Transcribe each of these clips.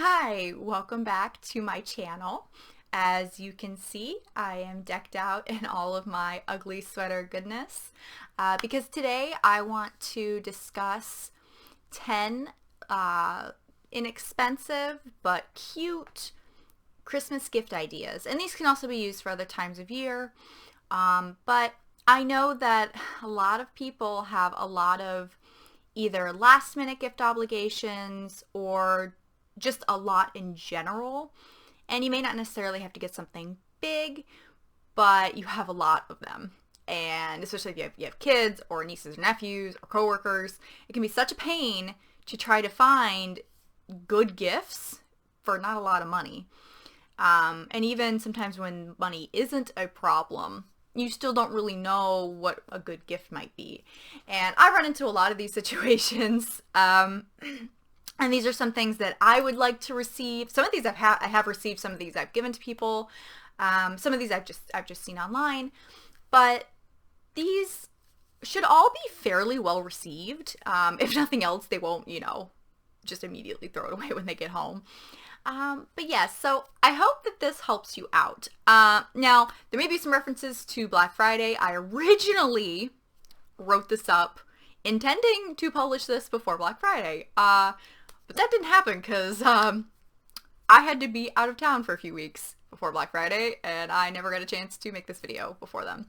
Hi, welcome back to my channel. As you can see, I am decked out in all of my ugly sweater goodness because today I want to discuss 10 inexpensive but cute Christmas gift ideas. And these can also be used for other times of year, but I know that a lot of people have a lot of either last minute gift obligations or just a lot in general, and you may not necessarily have to get something big, but you have a lot of them. And especially if you have kids or nieces or nephews or coworkers, it can be such a pain to try to find good gifts for not a lot of money. And even sometimes when money isn't a problem, you still don't really know what a good gift might be. And I run into a lot of these situations. And these are some things that I would like to receive. Some of these I have received. Some of these I've given to people. Some of these I've just seen online. But these should all be fairly well received. If nothing else, they won't, just immediately throw it away when they get home. But yeah, so I hope that this helps you out. Now, there may be some references to Black Friday. I originally wrote this up intending to publish this before Black Friday. But that didn't happen because I had to be out of town for a few weeks before Black Friday, and I never got a chance to make this video before then.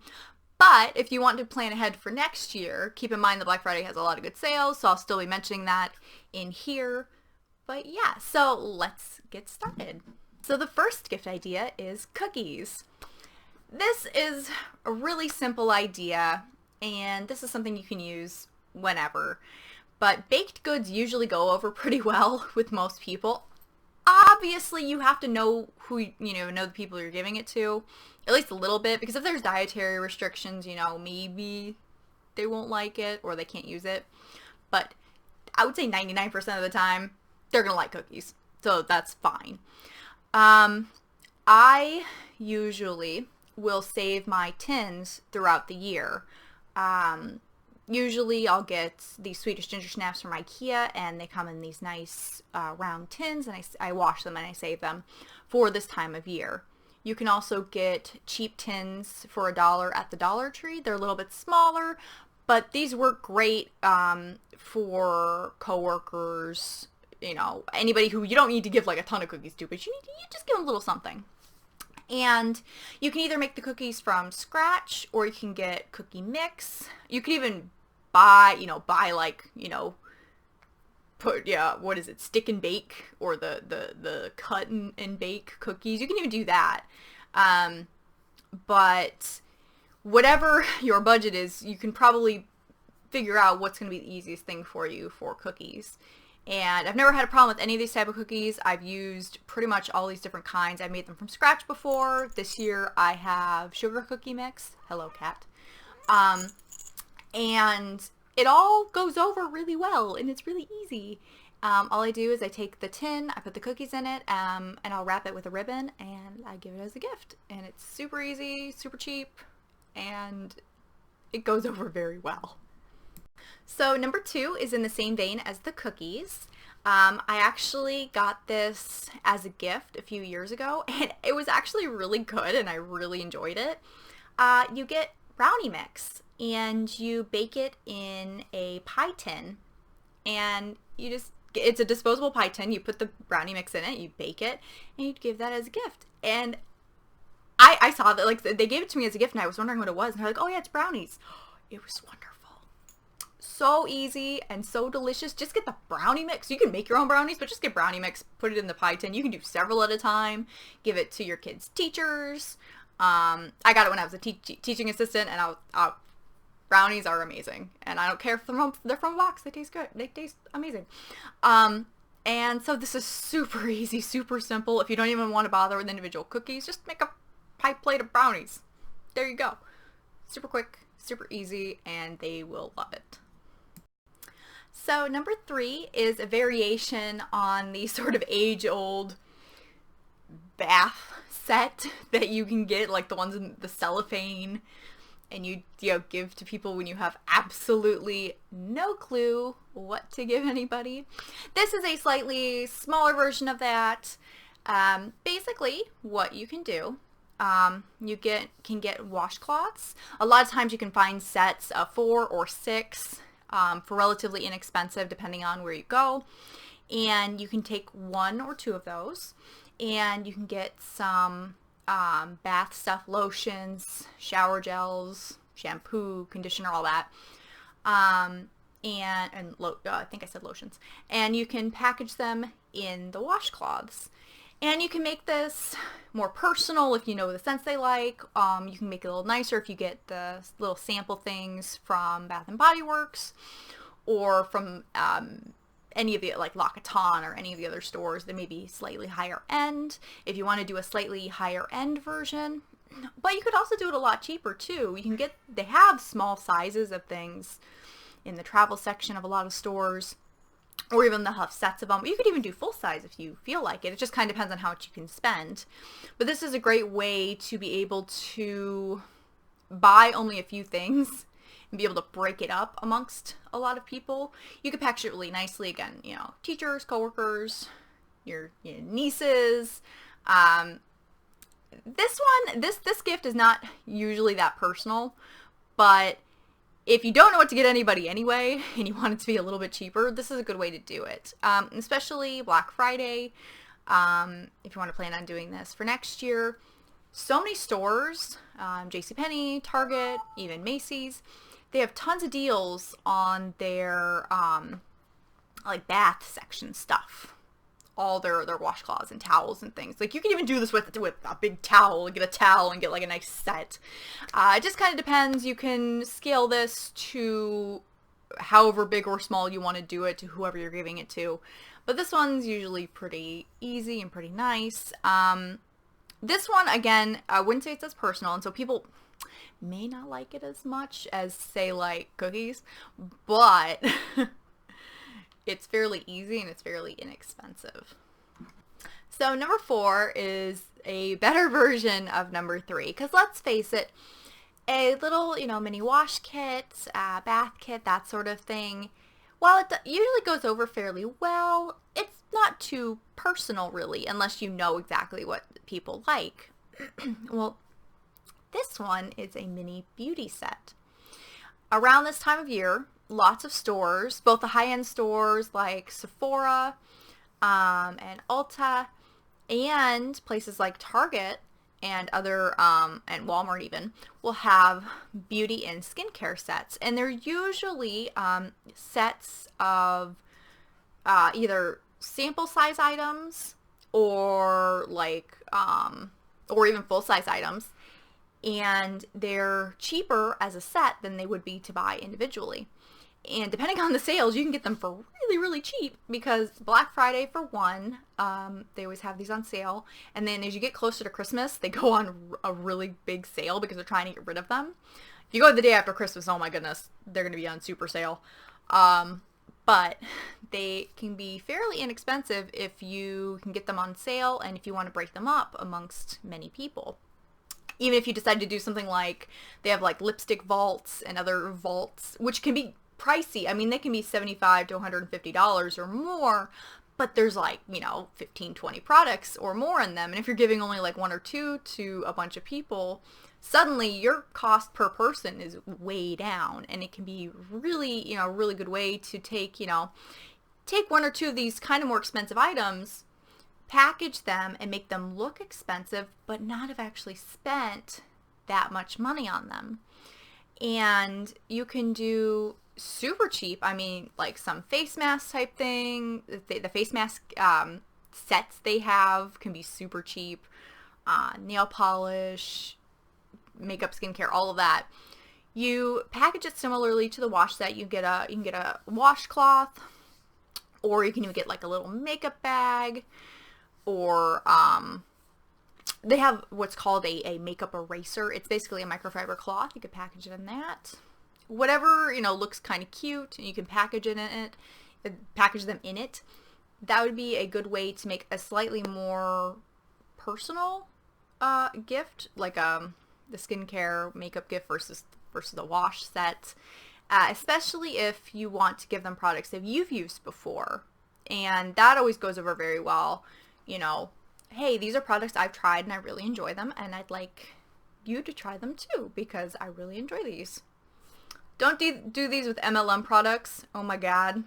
But if you want to plan ahead for next year, keep in mind that Black Friday has a lot of good sales, so I'll still be mentioning that in here. But yeah, so let's get started. So the first gift idea is cookies. This is a really simple idea, and this is something you can use whenever. But baked goods usually go over pretty well with most people. Obviously, you have to know who, know the people you're giving it to, at least a little bit, because if there's dietary restrictions, maybe they won't like it or they can't use it. But I would say 99% of the time, they're going to like cookies. So that's fine. I usually will save my tins throughout the year. Usually I'll get these Swedish ginger snaps from IKEA, and they come in these nice round tins, and I wash them and I save them for this time of year. You can also get cheap tins for $1 at the Dollar Tree. They're a little bit smaller, but these work great for coworkers, anybody who you don't need to give like a ton of cookies to, but you just give them a little something. And you can either make the cookies from scratch, or you can get cookie mix. You can even buy stick and bake, or the cut and bake cookies. You can even do that. But whatever your budget is, you can probably figure out what's going to be the easiest thing for you for cookies. And I've never had a problem with any of these type of cookies. I've used pretty much all these different kinds. I've made them from scratch before. This year I have sugar cookie mix. Hello, cat. And it all goes over really well, and it's really easy. All I do is I take the tin, I put the cookies in it, and I'll wrap it with a ribbon, and I give it as a gift. And it's super easy, super cheap, and it goes over very well. So number 2 is in the same vein as the cookies. I actually got this as a gift a few years ago, and it was actually really good, and I really enjoyed it. You get brownie mix, and you bake it in a pie tin, and it's a disposable pie tin. You put the brownie mix in it, you bake it, and you give that as a gift. And I saw that, like, they gave it to me as a gift, and I was wondering what it was, and they're like, oh yeah, it's brownies. It was wonderful. So easy and so delicious. Just get the brownie mix. You can make your own brownies, but just get brownie mix, put it in the pie tin. You can do several at a time. Give it to your kids' teachers. I got it when I was a teaching assistant, and brownies are amazing. And I don't care if they're from a box. They taste good. They taste amazing. And so this is super easy, super simple. If you don't even want to bother with individual cookies, just make a pie plate of brownies. There you go. Super quick, super easy, and they will love it. So number 3 is a variation on the sort of age-old bath set that you can get, like the ones in the cellophane and you give to people when you have absolutely no clue what to give anybody. This is a slightly smaller version of that. Basically, what you can do, you can get washcloths. A lot of times you can find sets of 4 or 6 for relatively inexpensive, depending on where you go. And you can take 1 or 2 of those, and you can get some bath stuff, lotions, shower gels, shampoo, conditioner, all that. I think I said lotions. And you can package them in the washcloths. And you can make this more personal if you know the scents they like. You can make it a little nicer if you get the little sample things from Bath and Body Works, or from any of the, like L'Occitane or any of the other stores that may be slightly higher end, if you want to do a slightly higher end version. But you could also do it a lot cheaper too. They have small sizes of things in the travel section of a lot of stores, or even they'll have sets of them. You could even do full size if you feel like it. It just kind of depends on how much you can spend. But this is a great way to be able to buy only a few things and be able to break it up amongst a lot of people. You could package it really nicely. Again, teachers, coworkers, your nieces. This gift is not usually that personal, but if you don't know what to get anybody anyway, and you want it to be a little bit cheaper, this is a good way to do it. Especially Black Friday, if you want to plan on doing this for next year. So many stores, JCPenney, Target, even Macy's, they have tons of deals on their like bath section stuff. All their washcloths and towels and things. Like, you can even do this with a big towel, get a towel and get like a nice set. It just kind of depends. You can scale this to however big or small you want to do it, to whoever you're giving it to. But this one's usually pretty easy and pretty nice. This one, again, I wouldn't say it's as personal, and so people may not like it as much as, say, like cookies, but it's fairly easy and it's fairly inexpensive. So number 4 is a better version of number 3, because let's face it, a little, mini wash kit, bath kit, that sort of thing, while it usually goes over fairly well, it's not too personal really, unless you know exactly what people like. Well, this one is a mini beauty set. Around this time of year, lots of stores, both the high-end stores like Sephora and Ulta, and places like Target and other and Walmart even, will have beauty and skincare sets, and they're usually sets of either sample size items or or even full size items, and they're cheaper as a set than they would be to buy individually. And depending on the sales, you can get them for really, really cheap, because Black Friday, for one, they always have these on sale. And then as you get closer to Christmas, they go on a really big sale because they're trying to get rid of them. If you go the day after Christmas, oh my goodness, they're going to be on super sale. But they can be fairly inexpensive if you can get them on sale and if you want to break them up amongst many people. Even if you decide to do something like, they have like lipstick vaults and other vaults, which can be pricey. I mean, they can be $75 to $150 or more, but there's like, 15, 20 products or more in them. And if you're giving only like 1 or 2 to a bunch of people, suddenly your cost per person is way down, and it can be really, a really good way to take 1 or 2 of these kind of more expensive items, package them and make them look expensive, but not have actually spent that much money on them. And you can do super cheap, like some face mask type thing. The face mask sets they have can be super cheap. Nail polish, makeup, skincare, all of that. You package it similarly to the wash set. You can get a washcloth, or you can even get like a little makeup bag, or they have what's called a makeup eraser. It's basically a microfiber cloth. You could package it in that. Whatever, looks kind of cute, and you can package them in it. That would be a good way to make a slightly more personal gift, like the skincare makeup gift versus versus a wash set, especially if you want to give them products that you've used before. And that always goes over very well. You know, hey, these are products I've tried and I really enjoy them, and I'd like you to try them too because I really enjoy these. Don't do these with MLM products. Oh my God.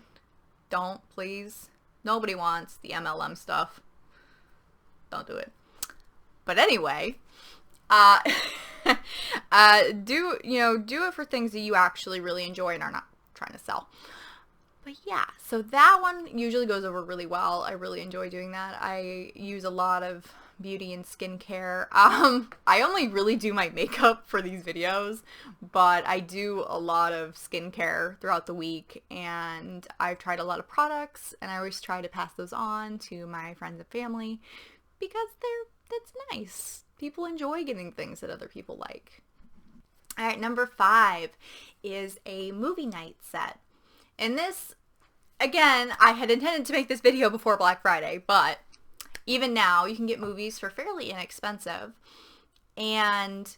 Don't, please. Nobody wants the MLM stuff. Don't do it. But anyway, do it for things that you actually really enjoy and are not trying to sell. But yeah, so that one usually goes over really well. I really enjoy doing that. I use a lot of beauty and skincare. I only really do my makeup for these videos, but I do a lot of skincare throughout the week, and I've tried a lot of products, and I always try to pass those on to my friends and family because that's nice. People enjoy getting things that other people like. All right, number 5 is a movie night set. And this, again, I had intended to make this video before Black Friday, but even now you can get movies for fairly inexpensive. And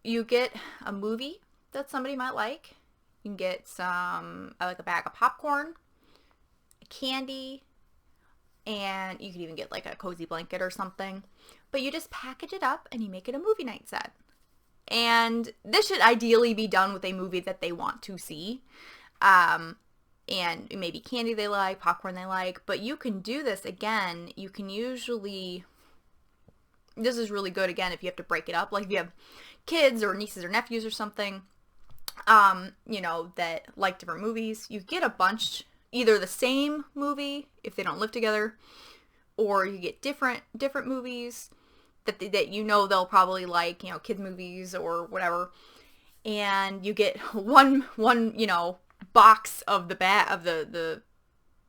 you get a movie that somebody might like. You can get like a bag of popcorn, candy, and you can even get like a cozy blanket or something. But you just package it up and you make it a movie night set. And this should ideally be done with a movie that they want to see. And maybe candy they like, popcorn they like, but you can do this again. You can usually, this is really good again if you have to break it up, like if you have kids or nieces or nephews or something, that like different movies. You get a bunch, either the same movie if they don't live together, or you get different movies that they'll probably like, kid movies or whatever, and you get one box of the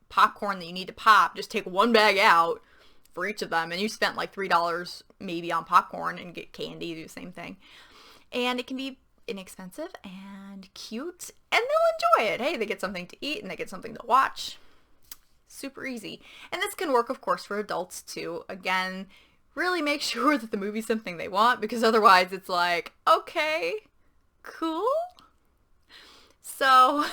popcorn that you need to pop. Just take one bag out for each of them, and you spent like $3 maybe on popcorn, and get candy, do the same thing. And it can be inexpensive and cute, and they'll enjoy it. Hey, they get something to eat and they get something to watch. Super easy. And this can work, of course, for adults too. Again, really make sure that the movie's something they want, because otherwise it's like, okay, cool. So,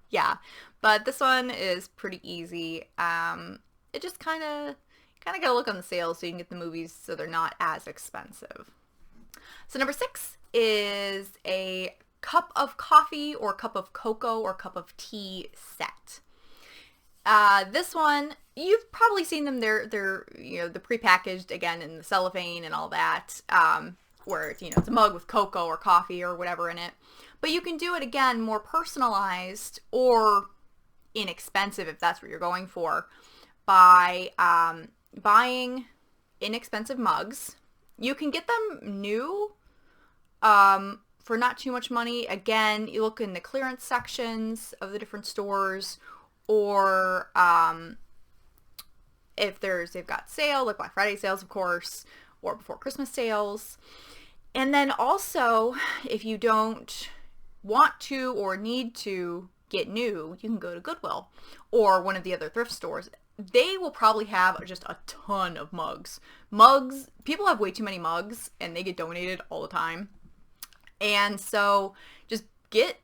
yeah, but this one is pretty easy. It just kind of gotta look on the sales so you can get the movies so they're not as expensive. So number 6 is a cup of coffee or cup of cocoa or cup of tea set. This one, you've probably seen them. They're the prepackaged, again, in the cellophane and all that, where it's a mug with cocoa or coffee or whatever in it. But you can do it, again, more personalized or inexpensive if that's what you're going for, by buying inexpensive mugs. You can get them new for not too much money. Again, you look in the clearance sections of the different stores, or if they've got sale, like Black Friday sales, of course, or before Christmas sales. And then also, if you don't want to or need to get new, you can go to Goodwill or one of the other thrift stores. They will probably have just a ton of mugs. People have way too many mugs, and they get donated all the time. And so just get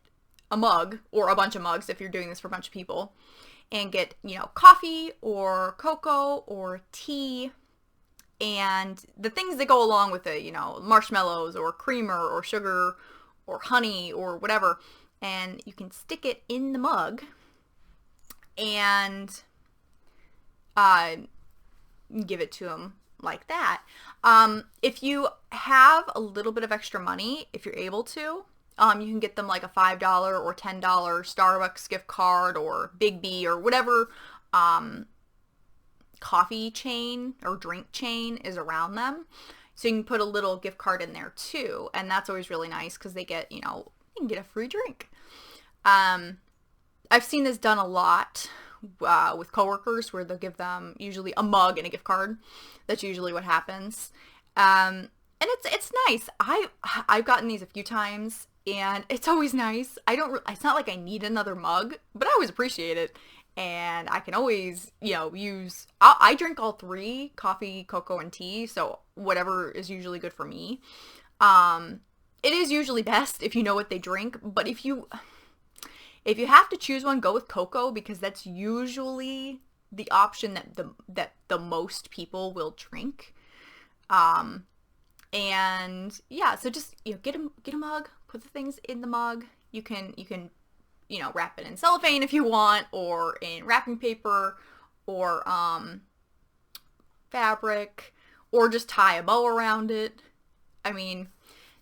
a mug or a bunch of mugs if you're doing this for a bunch of people, and get, coffee or cocoa or tea and the things that go along with it, marshmallows or creamer or sugar or honey or whatever, and you can stick it in the mug and give it to them like that. If you have a little bit of extra money, if you're able to, you can get them like a $5 or $10 Starbucks gift card or Big B or whatever coffee chain or drink chain is around them. So you can put a little gift card in there too, and that's always really nice because they get, you can get a free drink. I've seen this done a lot with coworkers, where they'll give them usually a mug and a gift card. That's usually what happens. And it's nice. I've gotten these a few times, and it's always nice. It's not like I need another mug, but I always appreciate it. And I can always, I drink all three: coffee, cocoa, and tea. So whatever is usually good for me. It is usually best if you know what they drink, but if you have to choose one, go with cocoa, because that's usually the option that the most people will drink. And yeah, so just, get a mug, put the things in the mug. You can wrap it in cellophane if you want, or in wrapping paper, or fabric, or just tie a bow around it. I mean,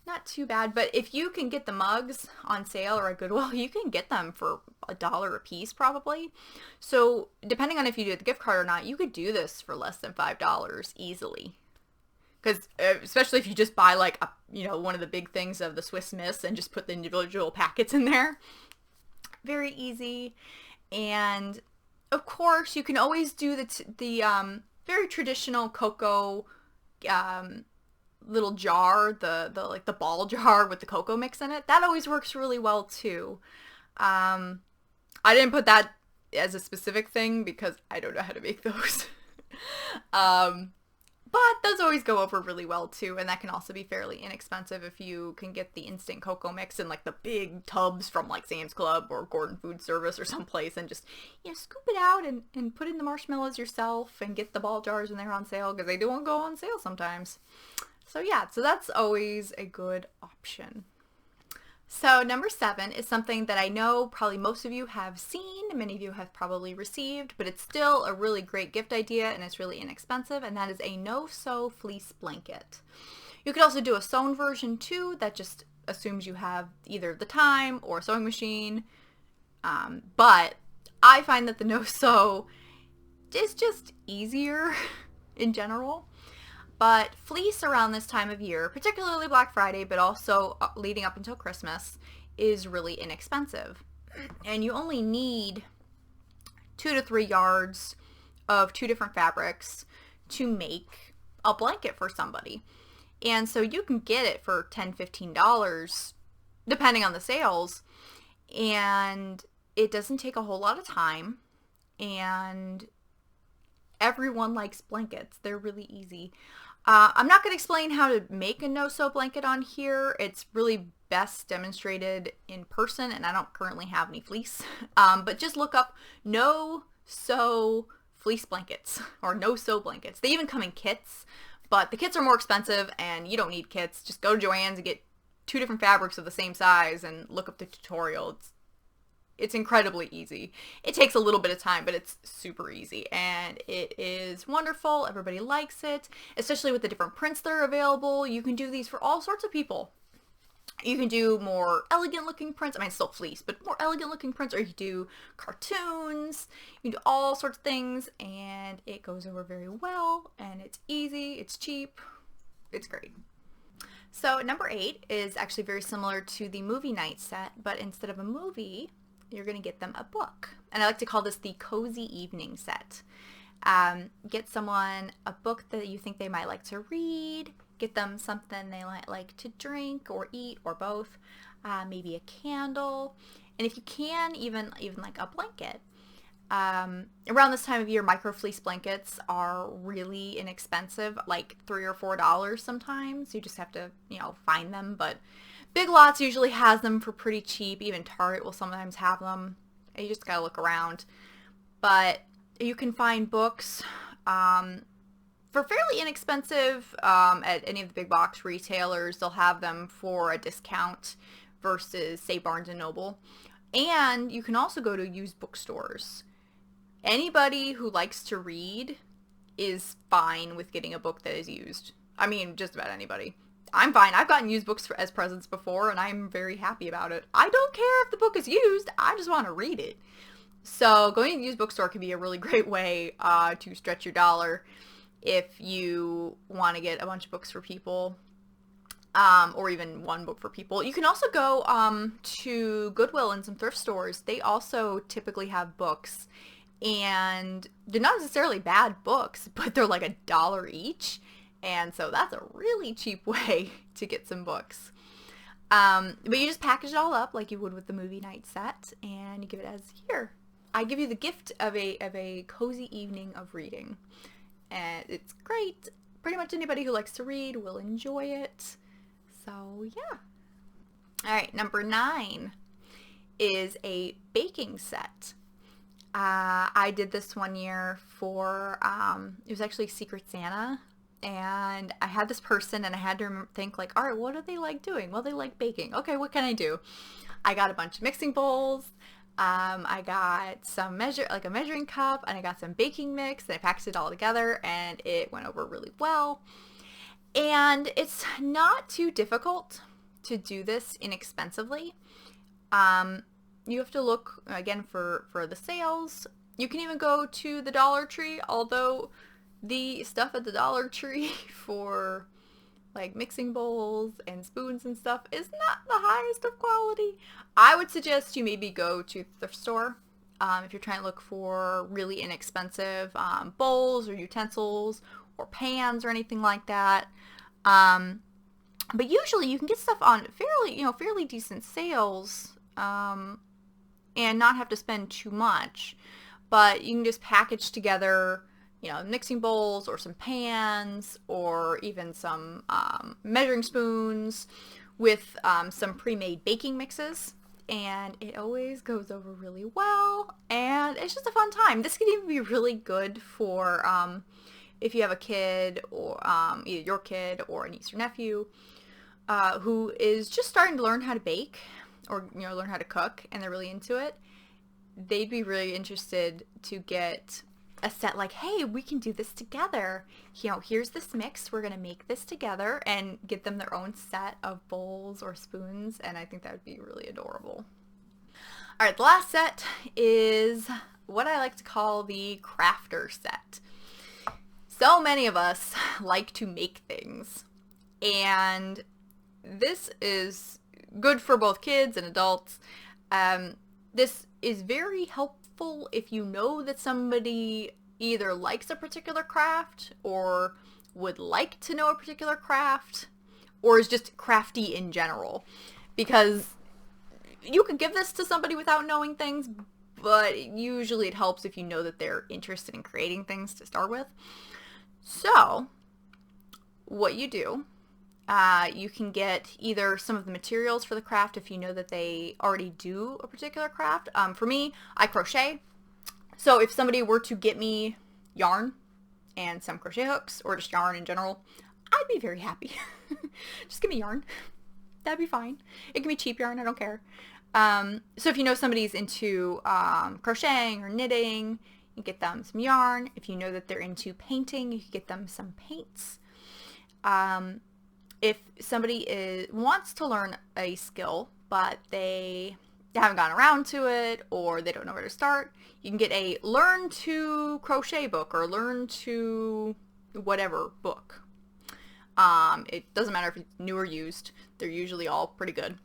not too bad, but if you can get the mugs on sale or at Goodwill, you can get them for $1 a piece probably. So depending on if you do the gift card or not, you could do this for less than $5 easily. Because especially if you just buy like one of the big things of the Swiss Miss and just put the individual packets in there. Very easy. And of course, you can always do the very traditional cocoa little jar, the ball jar with the cocoa mix in it. That always works really well too. I didn't put that as a specific thing because I don't know how to make those. But those always go over really well too, and that can also be fairly inexpensive if you can get the instant cocoa mix in like the big tubs from like Sam's Club or Gordon Food Service or someplace, and just scoop it out and put in the marshmallows yourself, and get the ball jars when they're on sale, because they do go on sale sometimes. So yeah, so that's always a good option. So number 7 is something that I know probably most of you have seen, many of you have probably received, but it's still a really great gift idea, and it's really inexpensive, and that is a no-sew fleece blanket. You could also do a sewn version too, that just assumes you have either the time or a sewing machine, but I find that the no-sew is just easier in general. But fleece around this time of year, particularly Black Friday, but also leading up until Christmas, is really inexpensive. And you only need 2 to 3 yards of 2 different fabrics to make a blanket for somebody. And so you can get it for $10, $15, depending on the sales. And it doesn't take a whole lot of time. And everyone likes blankets. They're really easy. I'm not going to explain how to make a no-sew blanket on here. It's really best demonstrated in person, and I don't currently have any fleece. But just look up no-sew fleece blankets or no-sew blankets. They even come in kits, but the kits are more expensive, and you don't need kits. Just go to Joann's and get 2 different fabrics of the same size and look up the tutorial. It's incredibly easy. It takes a little bit of time, but it's super easy, and it is wonderful. Everybody likes it, especially with the different prints that are available. You can do these for all sorts of people. You can do more elegant looking prints. I mean, it's still fleece, but more elegant looking prints, or you can do cartoons. You can do all sorts of things, and it goes over very well, and it's easy, it's cheap, it's great. So number 8 is actually very similar to the movie night set, but instead of a movie, you're going to get them a book. And I like to call this the cozy evening set. Get someone a book that you think they might like to read. Get them something they might like to drink or eat, or both. Maybe a candle. And if you can, even like a blanket. Around this time of year, micro fleece blankets are really inexpensive, like $3 or $4 sometimes. You just have to, find them. But Big Lots usually has them for pretty cheap. Even Target will sometimes have them. You just gotta look around. But you can find books for fairly inexpensive at any of the big box retailers. They'll have them for a discount versus, say, Barnes & Noble. And you can also go to used bookstores. Anybody who likes to read is fine with getting a book that is used. I mean, just about anybody. I'm fine. I've gotten used books as presents before, and I'm very happy about it. I don't care if the book is used. I just want to read it. So going to the used bookstore can be a really great way to stretch your dollar if you want to get a bunch of books for people, or even one book for people. You can also go to Goodwill and some thrift stores. They also typically have books, and they're not necessarily bad books, but they're like $1 each. And so that's a really cheap way to get some books. But you just package it all up like you would with the movie night set, and you give it as, here, I give you the gift of a cozy evening of reading. And it's great. Pretty much anybody who likes to read will enjoy it. So yeah, All right, number 9 is a baking set. I did this one year for, it was actually Secret Santa, and I had this person and I had to think like, all right, what do they like doing? Well, they like baking. Okay, what can I do? I got a bunch of mixing bowls. I got some like a measuring cup, and I got some baking mix, and I packaged it all together, and it went over really well. And it's not too difficult to do this inexpensively. You have to look again for the sales. You can even go to the Dollar Tree, although the stuff at the Dollar Tree for like mixing bowls and spoons and stuff is not the highest of quality. I would suggest you maybe go to the thrift store if you're trying to look for really inexpensive bowls or utensils or pans or anything like that. But usually you can get stuff on fairly decent sales and not have to spend too much. But you can just package together mixing bowls or some pans or even some measuring spoons with some pre-made baking mixes, and it always goes over really well, and it's just a fun time. This could even be really good for if you have a kid or either your kid or a niece or nephew who is just starting to learn how to bake or learn how to cook, and they're really into it. They'd be really interested to get a set like, hey, we can do this together. Here's this mix. We're going to make this together, and get them their own set of bowls or spoons, and I think that would be really adorable. All right, the last set is what I like to call the crafter set. So many of us like to make things, and this is good for both kids and adults. This is very helpful if you know that somebody either likes a particular craft or would like to know a particular craft or is just crafty in general, because you could give this to somebody without knowing things, but usually it helps if you know that they're interested in creating things to start with. So what you do, you can get either some of the materials for the craft if you know that they already do a particular craft. For me, I crochet. So if somebody were to get me yarn and some crochet hooks or just yarn in general, I'd be very happy. Just give me yarn. That'd be fine. It can be cheap yarn. I don't care. So if you know somebody's into crocheting or knitting, you get them some yarn. If you know that they're into painting, you can get them some paints. If somebody wants to learn a skill, but they haven't gotten around to it or they don't know where to start, you can get a learn to crochet book or learn to whatever book. It doesn't matter if it's new or used. They're usually all pretty good.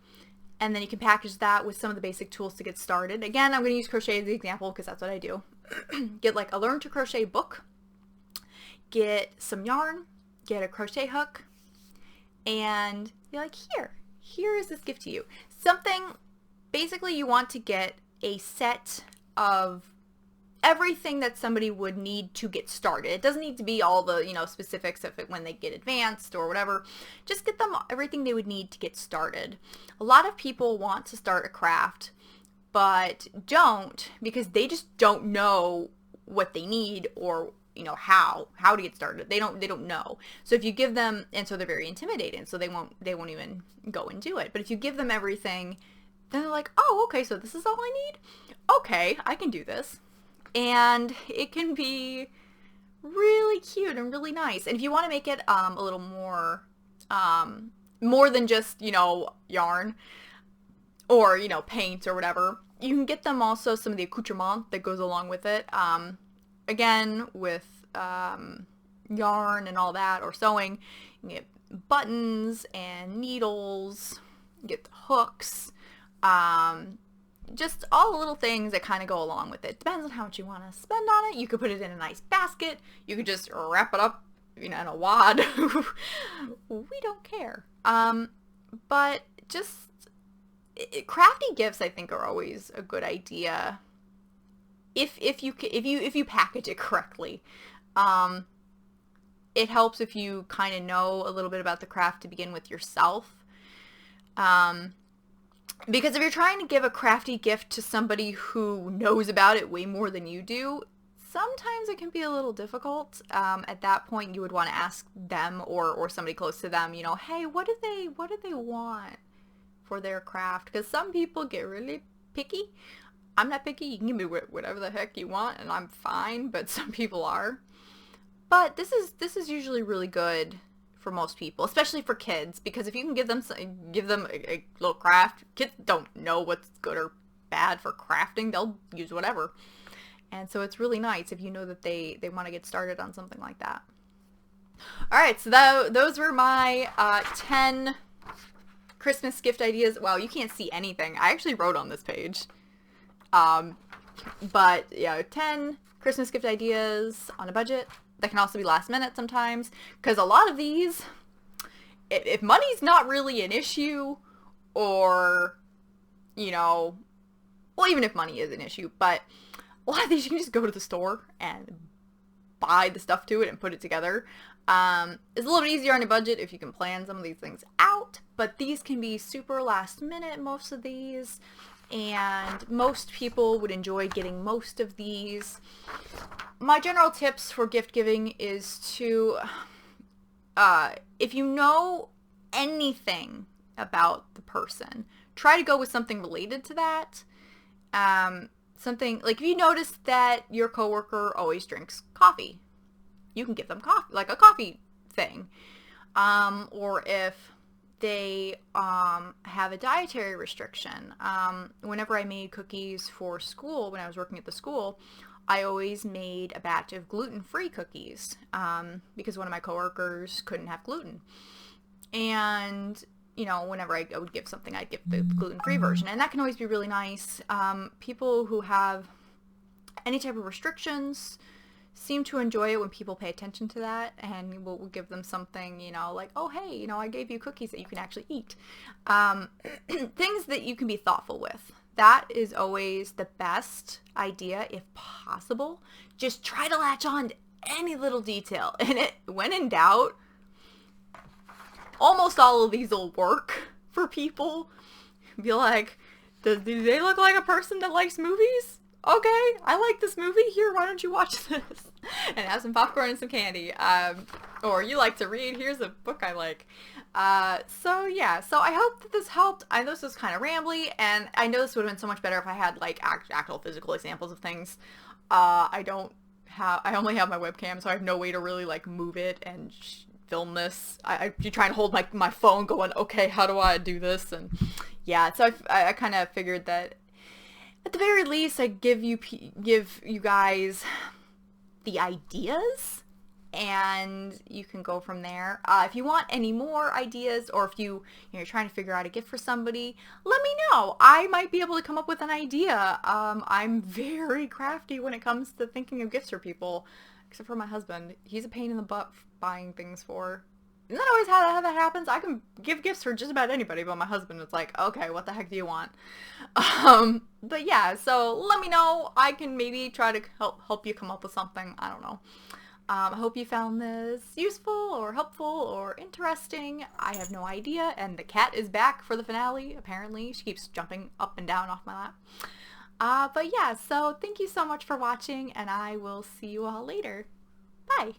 And then you can package that with some of the basic tools to get started. Again, I'm going to use crochet as the example because that's what I do. Get like a learn to crochet book, get some yarn, get a crochet hook, and you're like, here is this gift to you. Basically you want to get a set of everything that somebody would need to get started. It doesn't need to be all the, specifics of it when they get advanced or whatever. Just get them everything they would need to get started. A lot of people want to start a craft, but don't, because they just don't know what they need or how to get started. They don't know. So if you give them, and so they're very intimidated, so they won't even go and do it. But if you give them everything, then they're like, oh, okay, so this is all I need? Okay, I can do this. And it can be really cute and really nice. And if you want to make it a little more than just, yarn or, paint or whatever, you can get them also some of the accoutrement that goes along with it. Again, with yarn and all that, or sewing, you can get buttons and needles, you get the hooks, just all the little things that kind of go along with it. Depends on how much you want to spend on it. You could put it in a nice basket. You could just wrap it up, in a wad. We don't care. But just crafty gifts, I think, are always a good idea if you package it correctly. It helps if you kind of know a little bit about the craft to begin with yourself. Because if you're trying to give a crafty gift to somebody who knows about it way more than you do, sometimes it can be a little difficult. At that point, you would want to ask them or somebody close to them, you know, hey, what do they want for their craft? Because some people get really picky. I'm not picky. You can give me whatever the heck you want, and I'm fine. But some people are. But this is usually really good for most people, especially for kids, because if you can give them a little craft, kids don't know what's good or bad for crafting. They'll use whatever. And so it's really nice if you know that they want to get started on something like that. All right, so those were my 10 Christmas gift ideas. Wow, you can't see anything. I actually wrote on this page. But yeah, 10 Christmas gift ideas on a budget. That can also be last minute sometimes, because a lot of these, if money's not really an issue, or, you know, well, even if money is an issue, but a lot of these you can just go to the store and buy the stuff to it and put it together. It's a little bit easier on a budget if you can plan some of these things out, but these can be super last minute, most of these, and most people would enjoy getting most of these. My general tips for gift giving is to, if you know anything about the person, try to go with something related to that. Something, like if you notice that your coworker always drinks coffee, you can give them coffee, like a coffee thing. Or if they have a dietary restriction. Whenever I made cookies for school, when I was working at the school, I always made a batch of gluten-free cookies because one of my coworkers couldn't have gluten. And, you know, whenever I would give something, I'd give the gluten-free version. And that can always be really nice. People who have any type of restrictions seem to enjoy it when people pay attention to that, and we'll give them something, you know, like, oh, hey, you know, I gave you cookies that you can actually eat. Things that you can be thoughtful with. That is always the best idea if possible. Just try to latch on to any little detail. And when in doubt, almost all of these will work for people. Be like, do they look like a person that likes movies? Okay, I like this movie. Here, why don't you watch this? And have some popcorn and some candy. Or you like to read. Here's a book I like. So yeah, so I hope that this helped. I know this was kind of rambly, and I know this would have been so much better if I had like actual physical examples of things. I only have my webcam, so I have no way to really like move it and film this. I'd be trying to hold my phone going, okay, how do I do this? And yeah, so I kind of figured that at the very least, I give you guys the ideas, and you can go from there. If you want any more ideas, or if you're trying to figure out a gift for somebody, let me know. I might be able to come up with an idea. I'm very crafty when it comes to thinking of gifts for people, except for my husband. He's a pain in the butt buying things for. Isn't that always how that happens? I can give gifts for just about anybody, but my husband is like, okay, what the heck do you want? But yeah, so let me know. I can maybe try to help you come up with something. I don't know. I hope you found this useful or helpful or interesting. I have no idea. And the cat is back for the finale, apparently. She keeps jumping up and down off my lap. But yeah, so thank you so much for watching, and I will see you all later. Bye.